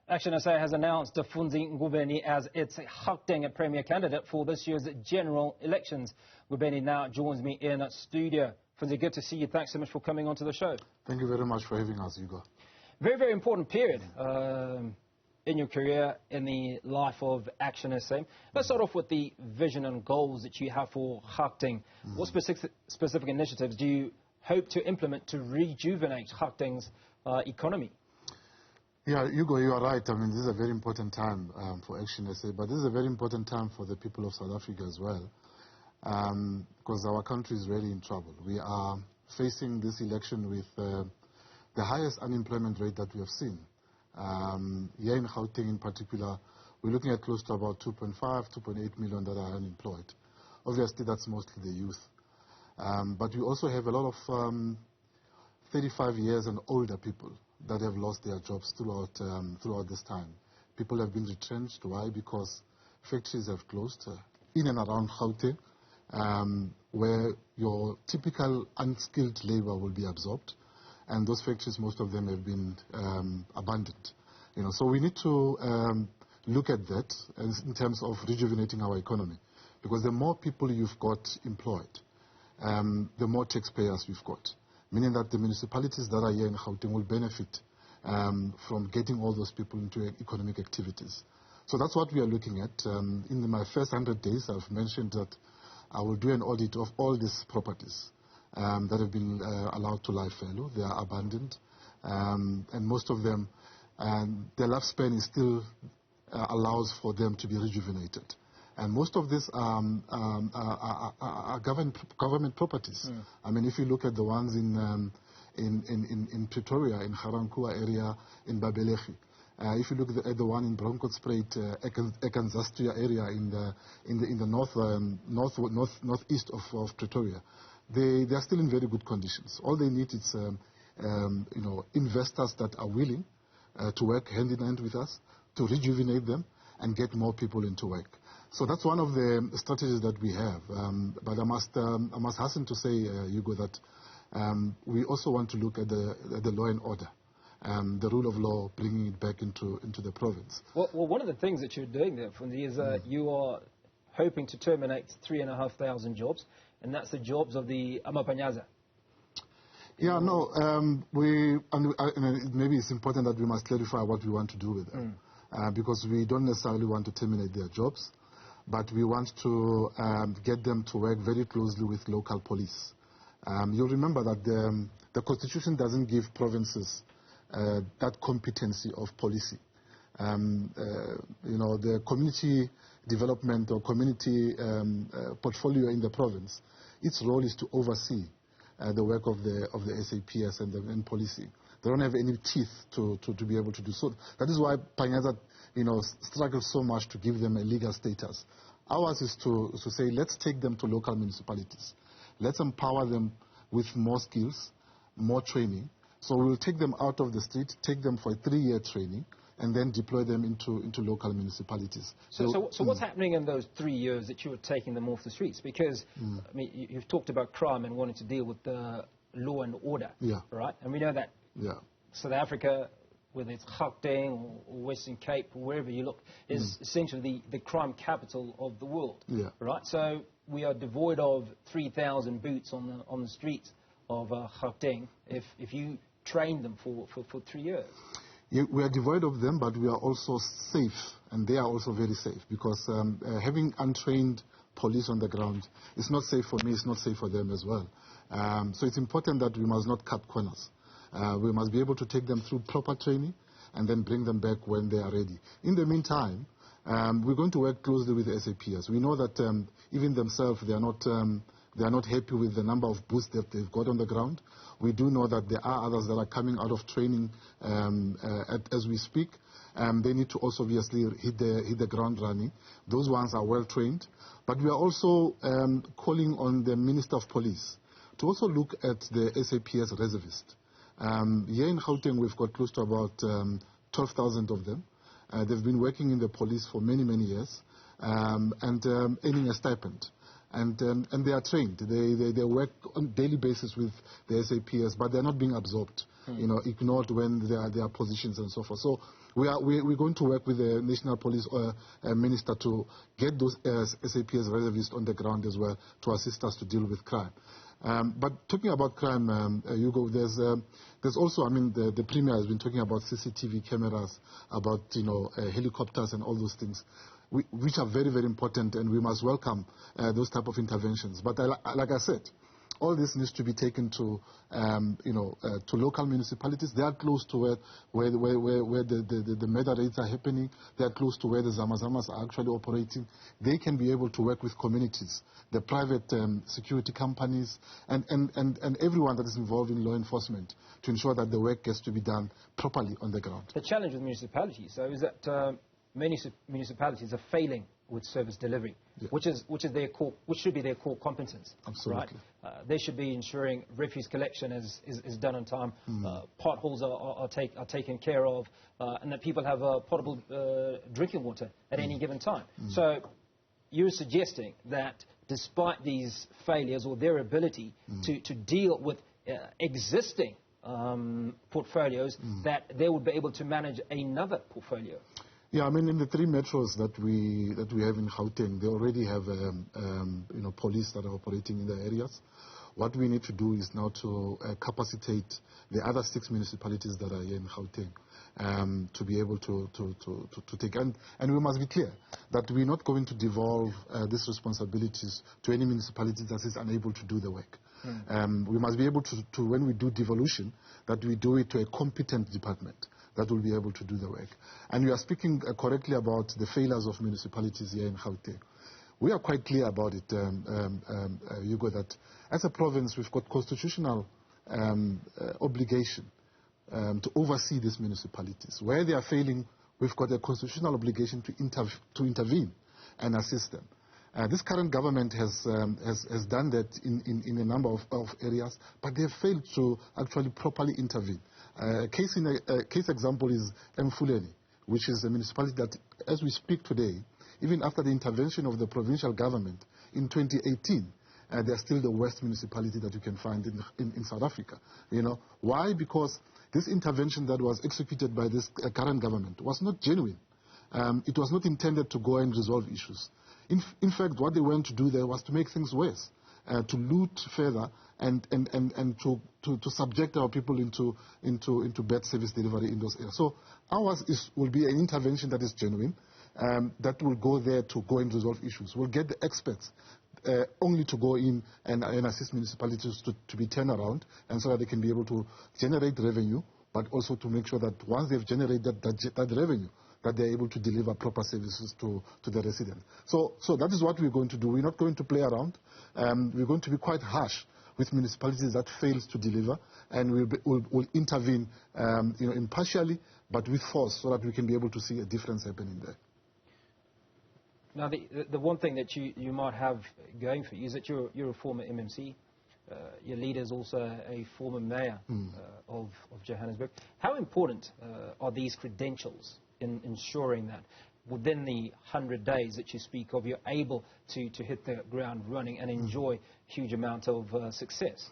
ActionSA has announced Funzi Ngobeni as its Gauteng Premier candidate for this year's general elections. Ngobeni now joins me in studio. Funzi, good to see you. Thanks so much for coming onto the show. Thank you very much for having us, Hugo. Very, very important period in your career, in the life of ActionSA. Let's start off with the vision and goals that you have for Gauteng. What specific initiatives do you hope to implement to rejuvenate Gauteng's economy? Yeah, Hugo, you are right. I mean, this is a very important time for ActionSA, but this is a very important time for the people of South Africa as well, because our country is really in trouble. We are facing this election with the highest unemployment rate that we have seen. Here in Gauteng in particular, we're looking at close to about 2.5, 2.8 million that are unemployed. Obviously, that's mostly the youth. But we also have a lot of 35 years and older people that have lost their jobs throughout this time. People have been retrenched. Why? Because factories have closed in and around Gauteng, where your typical unskilled labor will be absorbed, and those factories, most of them have been abandoned. So we need to look at that in terms of rejuvenating our economy, because the more people you've got employed, the more taxpayers we've got. Meaning that the municipalities that are here in Gauteng will benefit from getting all those people into economic activities. So that's what we are looking at. In my first 100 days, I've mentioned that I will do an audit of all these properties that have been allowed to lie fallow. They are abandoned, and most of them, their lifespan is still allows for them to be rejuvenated. And most of these are government properties. I mean, if you look at the ones in Pretoria, in Ga-Rankuwa area, in Babelegi, if you look at the one in Bronkhorstspruit, Ekanzastia area in the northeast of Pretoria, they are still in very good conditions. All they need is investors that are willing to work hand in hand with us to rejuvenate them and get more people into work. So that's one of the strategies that we have. But I must hasten to say, Hugo, that we also want to look at the law and order, the rule of law, bringing it back into the province. Well, one of the things that you're doing there, Funzi, is you are hoping to terminate 3,500 jobs, and that's the jobs of the Amapanyaza. Yeah, no, maybe it's important that we must clarify what we want to do with them, because we don't necessarily want to terminate their jobs, but we want to get them to work very closely with local police. You'll remember that the Constitution doesn't give provinces that competency of policing. The community development or community portfolio in the province, its role is to oversee the work of the SAPS and policing. They don't have any teeth to be able to do so. That is why Panyaza struggles so much to give them a legal status. Ours is to say, let's take them to local municipalities. Let's empower them with more skills, more training. So we'll take them out of the street, take them for a 3-year training, and then deploy them into local municipalities. So what's happening in those 3 years that you were taking them off the streets? Because I mean, you've talked about crime and wanting to deal with the law and order, right? And we know that South Africa, whether it's Gauteng or Western Cape or wherever you look, is essentially the crime capital of the world, right? So we are devoid of 3,000 boots on the streets of Gauteng if you train them for 3 years. Yeah, we are devoid of them, but we are also safe, and they are also very safe, because having untrained police on the ground is not safe for me, it's not safe for them as well. So it's important that we must not cut corners. We must be able to take them through proper training and then bring them back when they are ready. In the meantime, we're going to work closely with the SAPS. We know that even themselves, they are not happy with the number of booths that they've got on the ground. We do know that there are others that are coming out of training as we speak. They need to also obviously hit the ground running. Those ones are well trained. But we are also calling on the Minister of Police to also look at the SAPS reservists. Here in Gauteng, we've got close to about 12,000 of them. They've been working in the police for many, many years and earning a stipend. And they are trained. They work on a daily basis with the SAPS, but they're not being absorbed, ignored when there are positions and so forth. So We're going to work with the National Police Minister to get those SAPS reservists on the ground as well to assist us to deal with crime. But talking about crime, Hugo, there's also, I mean, the Premier has been talking about CCTV cameras, about, helicopters and all those things, which are very, very important, and we must welcome those type of interventions. But like I said, all this needs to be taken to, to local municipalities. They are close to where the murder rates are happening. They are close to where the Zamazamas are actually operating. They can be able to work with communities, the private security companies, and everyone that is involved in law enforcement to ensure that the work gets to be done properly on the ground. The challenge with municipalities, though, is that many municipalities are failing with service delivery, yeah, which should be their core competence. Absolutely. Right? They should be ensuring refuse collection is done on time, potholes are taken care of, and that people have potable drinking water at any given time. So you're suggesting that despite these failures or their ability to deal with existing portfolios, that they would be able to manage another portfolio. Yeah, I mean, in the 3 metros that we have in Gauteng, they already have police that are operating in the areas. What we need to do is now to capacitate the other 6 municipalities that are here in Gauteng to be able to take. And we must be clear that we're not going to devolve these responsibilities to any municipality that is unable to do the work. We must be able to, when we do devolution, that we do it to a competent department that will be able to do the work. And you are speaking correctly about the failures of municipalities here in Gauteng. We are quite clear about it, Hugo, that as a province we've got constitutional obligation to oversee these municipalities. Where they are failing, we've got a constitutional obligation to intervene and assist them. This current government has done that in a number of areas, but they have failed to actually properly intervene. A case example is Mfuleni, which is a municipality that, as we speak today, even after the intervention of the provincial government in 2018, they are still the worst municipality that you can find in South Africa. Why? Because this intervention that was executed by this current government was not genuine. It was not intended to go and resolve issues. In fact, what they went to do there was to make things worse, to loot further and to subject our people into bad service delivery in those areas. So ours will be an intervention that is genuine, that will go there to go and resolve issues. We'll get the experts only to go in and assist municipalities to be turned around, and so that they can be able to generate revenue, but also to make sure that once they've generated that revenue, that they're able to deliver proper services to the residents. So that is what we're going to do. We're not going to play around. We're going to be quite harsh with municipalities that fails to deliver, and we'll intervene impartially, but with force, so that we can be able to see a difference happening there. Now, the one thing that you might have going for you is that you're a former MMC. Your leader is also a former mayor of Johannesburg. How important are these credentials in ensuring that within the 100 days that you speak of, you're able to hit the ground running and enjoy huge amount of success?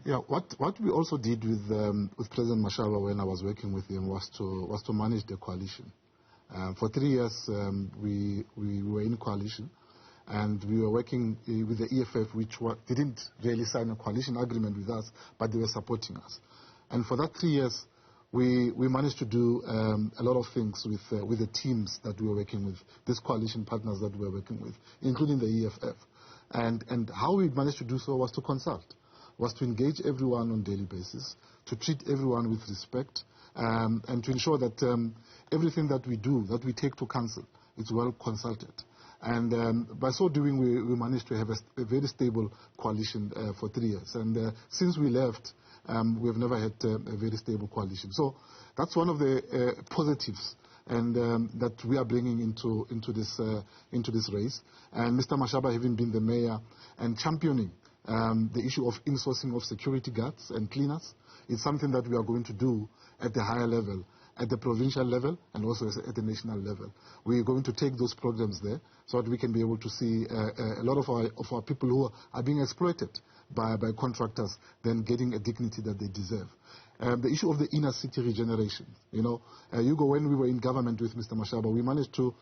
Yeah, what we also did with President Mashaba when I was working with him was to manage the coalition. For 3 years, we were in coalition, and we were working with the EFF, which didn't really sign a coalition agreement with us, but they were supporting us. And for that 3 years, we managed to do a lot of things with the teams that we were working with, these coalition partners that we were working with, including the EFF. And how we managed to do so was to consult, was to engage everyone on a daily basis, to treat everyone with respect, and to ensure that everything that we do, that we take to council, is well consulted. And by so doing, we managed to have a very stable coalition for 3 years. And since we left, we have never had a very stable coalition. So that's one of the positives and that we are bringing into this race. And Mr. Mashaba, having been the mayor and championing the issue of insourcing of security guards and cleaners, is something that we are going to do at the higher level, at the provincial level and also at the national level. We are going to take those programs there so that we can be able to see a lot of our people who are being exploited by contractors then getting a dignity that they deserve. the issue of the inner city regeneration. You know, when we were in government with Mr. Mashaba, we managed to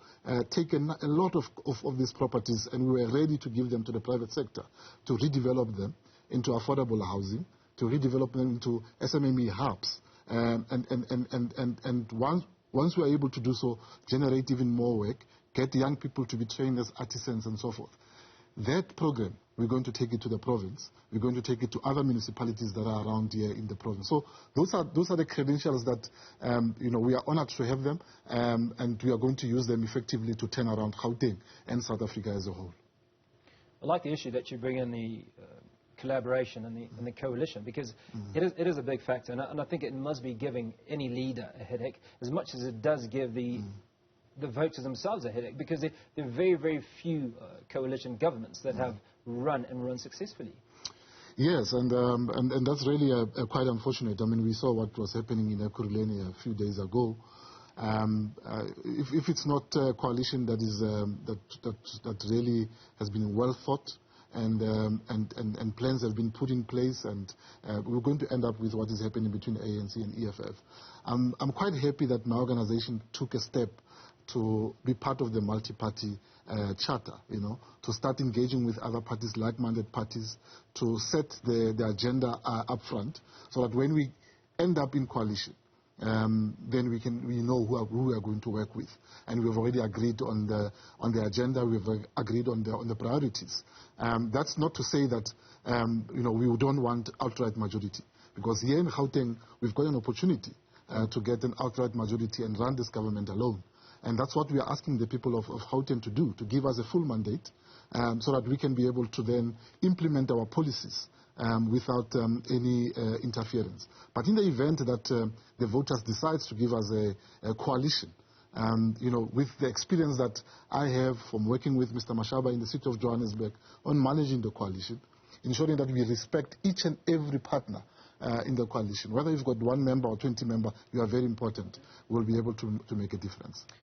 take a lot of these properties, and we were ready to give them to the private sector to redevelop them into affordable housing, to redevelop them into SMME hubs. And once we are able to do so, generate even more work, get young people to be trained as artisans and so forth. That program, we're going to take it to the province. We're going to take it to other municipalities that are around here in the province. So those are the credentials that we are honored to have them, and we are going to use them effectively to turn around Gauteng and South Africa as a whole. I like the issue that you bring in the collaboration and the coalition, because it is a big factor, and I think it must be giving any leader a headache as much as it does give the voters themselves a headache, because there are very, very few coalition governments that have run successfully. Yes, and that's really quite unfortunate. I mean, we saw what was happening in Ekurhuleni a few days ago. If it's not a coalition that is that really has been well thought, and plans have been put in place, and we're going to end up with what is happening between ANC and EFF. I'm quite happy that my organization took a step to be part of the multi-party charter, to start engaging with other parties, like-minded parties, to set the agenda up front, so that when we end up in coalition, then we know who we are going to work with, and we've already agreed on the agenda. We've agreed on the priorities. That's not to say that we don't want outright majority, because here in Gauteng we've got an opportunity to get an outright majority and run this government alone, and that's what we are asking the people of Gauteng to do, to give us a full mandate, so that we can be able to then implement our policies without any interference. But in the event that the voters decide to give us a coalition, with the experience that I have from working with Mr. Mashaba in the city of Johannesburg on managing the coalition, ensuring that we respect each and every partner in the coalition. Whether you've got 1 member or 20 members, you are very important. We'll be able to make a difference.